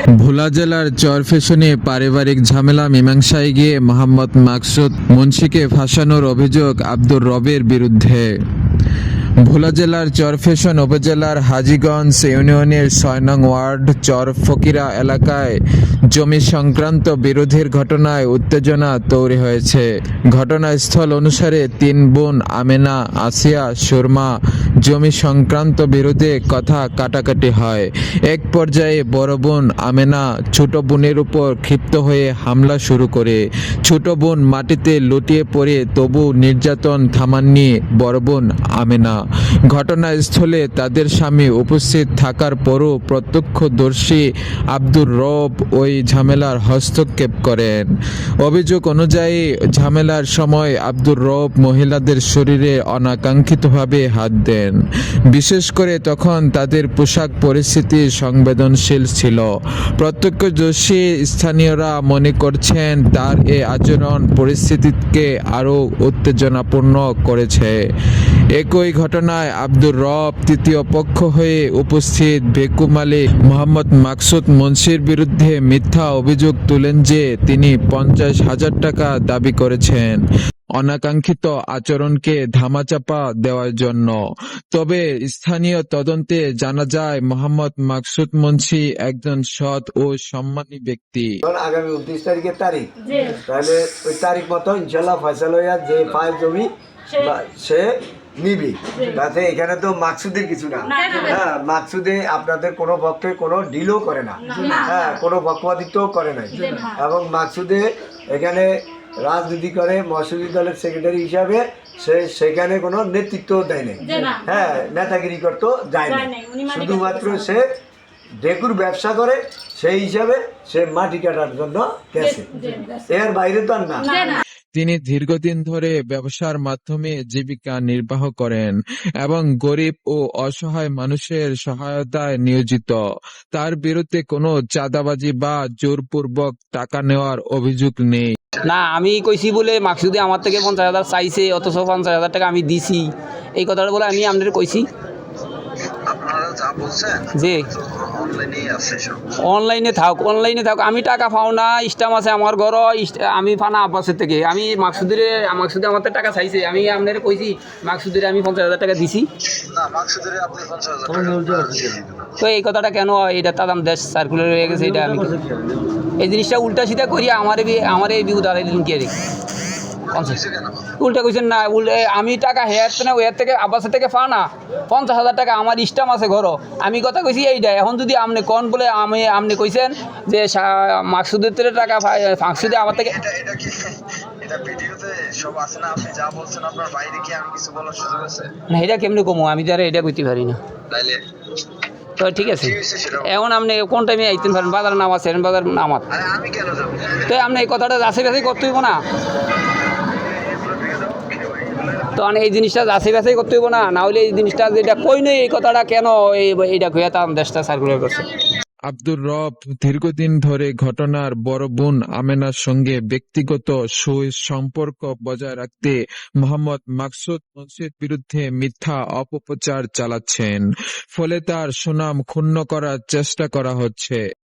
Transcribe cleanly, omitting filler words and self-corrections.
ভোলা জেলার চরফ্যাশনে পারিবারিক ঝামেলা মীমাংসায় গিয়ে মোহাম্মদ মাকসুদ মুন্সীকে ফাঁসানোর অভিযোগ আব্দুর রবের বিরুদ্ধে। ভোলা জেলার চরফ্যাশন উপজেলার হাজীগঞ্জ ইউনিয়নের ৬ নং ওয়ার্ড চরফকিরা এলাকায় জমি সংক্রান্ত বিরোধের ঘটনায় উত্তেজনা তৈরি হয়েছে। ঘটনাস্থল অনুসারে ৩ বোন আমেনা, আসিয়া, সুরমা জমি সংক্রান্ত বিরোধে কথা কাটাকাটি হয়। এক পর্যায়ে বড় বোন আমেনা ছোট বোনের উপর ক্ষিপ্ত হয়ে হামলা শুরু করে। ছোট বোন মাটিতে লুটিয়ে পড়ে তবু নির্যাতন থামাননি বড় বোন আমেনা। ঘটনাস্থলে তাদের স্বামী উপস্থিত থাকার পরও প্রত্যক্ষদর্শী আব্দুর রব ওই ঝামেলার হস্তক্ষেপ করেন। অভিযোগ অনুযায়ী ঝামেলার সময় আব্দুর রব মহিলাদের শরীরে অনাকাঙ্ক্ষিতভাবে হাত দেন। বিশেষ করে তখন তাদের পোশাক পরিস্থিতি সংবেদনশীল ছিল। প্রত্যক্ষদর্শী স্থানীয়রা মনে করছেন তার এ আচরণ পরিস্থিতিকে আরও উত্তেজনাপূর্ণ করেছে। একই ঘটনায় আব্দুর রব তৃতীয় পক্ষ হয়ে উপস্থিত ভেকু মালিক মোহাম্মদ মাকসুদ মুন্সীর বিরুদ্ধে মিথ্যা অভিযোগ তুলেন যে তিনি ৫০,০০০ টাকা দাবি করেছেন অনাকাঙ্ক্ষিত আচরণকে ধামাচাপা দেওয়ার জন্য। তবে স্থানীয় তদন্তে জানা যায় মোহাম্মদ মাকসুদ মুন্সী একজন সৎ ও সম্মানী ব্যক্তি। আগামী ২৯ তারিখের তারিখ, তাহলে ওই তারিখ মতো ইনশাল্লাহ ফয়সালা হইয়া যে পায় জমি সে নিবি। তাতে এখানে তো মাকসুদের কিছু না। হ্যাঁ, মাকসুদে আপনাদের কোনো পক্ষে কোনো ডিলও করে না, হ্যাঁ, কোনো পক্ষপাতিত্বও করে নাই। এবং মাকসুদে এখানে রাজনীতি করে, মসজিদ দলের সেক্রেটারি হিসাবে সে সেখানে কোনো নেতৃত্ব দেয় নাই, হ্যাঁ, নেতাগিরি করতে যায় না। শুধুমাত্র সে ডেকুর ব্যবসা করে, সেই হিসাবে সে মাটি কাটার জন্য গেছে, এর বাইরে তো আর না। তিনি দীর্ঘদিন ধরে ব্যবসার মাধ্যমে জীবিকা নির্বাহ করেন এবং গরিব ও অসহায় মানুষের সহায়তায় নিয়োজিত। তার বিরুদ্ধে কোনো চাঁদাবাজি বা জোরপূর্বক টাকা নেওয়ার অভিযোগ নেই। না, আমি কইছি বলে মাকসুদে আমার থেকে ৫০,০০০ চাইছে, অথচ ৫০,০০০ টাকা আমি দিছি, এই কথাটা বলে আমি আপনাদের কইছি। জি, অনলাইনে থাক, আমি টাকা পাও না, স্টাম্প আছে আমার ঘর, আমি পানা আব্বাসের থেকে। আমি মাকসুদে আমার টাকা চাইছে, আমি আপনাদের কইছি মাকসুদের আমি ৫০,০০০ টাকা দিছি। তো এই কথাটা কেন, এটা তাদাম দেশ সার্কুলার হয়ে গেছে, এটা আমি এই জিনিসটা উল্টা সিধা করি আমার এই বিপদ আলাই দিন কে দেখি উল্টা কইছেন না। আমি টাকা হেয়ার না ওয়ার থেকে আব্বাসের থেকে পা না, ৫০,০০০ টাকা আমার স্টাম্প আছে ঘর। আমি কথা কইছি এইটা। এখন যদি আপনি কন বলে আপনি কইছেন যে মাকসুদের থেকে টাকা মাকসুদে আমার থেকে, না এটা কেমনি কমো, আমি তো আর এটা কইতে পারি না। তো ঠিক আছে, এখন আপনি কোন টাইমে আইতেন পারেন, বাজার নামাজ সেরেন, বাজার নামাজ, তো আপনি এই কথাটা যাচাই বাছাই করতে হইব না। তো এই জিনিসটা যাচাই বাছাই করতে হইব না, না হলে এই জিনিসটা যেটা কই নই এই কথাটা কেন এইটা কইয়া তার দেশটা সার্কুলার করছে। আব্দুর রব দীর্ঘদিন ধরে ঘটনার বড় বোন আমেনার সঙ্গে ব্যক্তিগত সুসম্পর্ক বজায় রাখতে মোহাম্মদ মাকসুদ মুন্সীর বিরুদ্ধে মিথ্যা অপপ্রচার চালাচ্ছেন। ফলে তার সুনাম ক্ষুণ্ণ করার চেষ্টা করা হচ্ছে।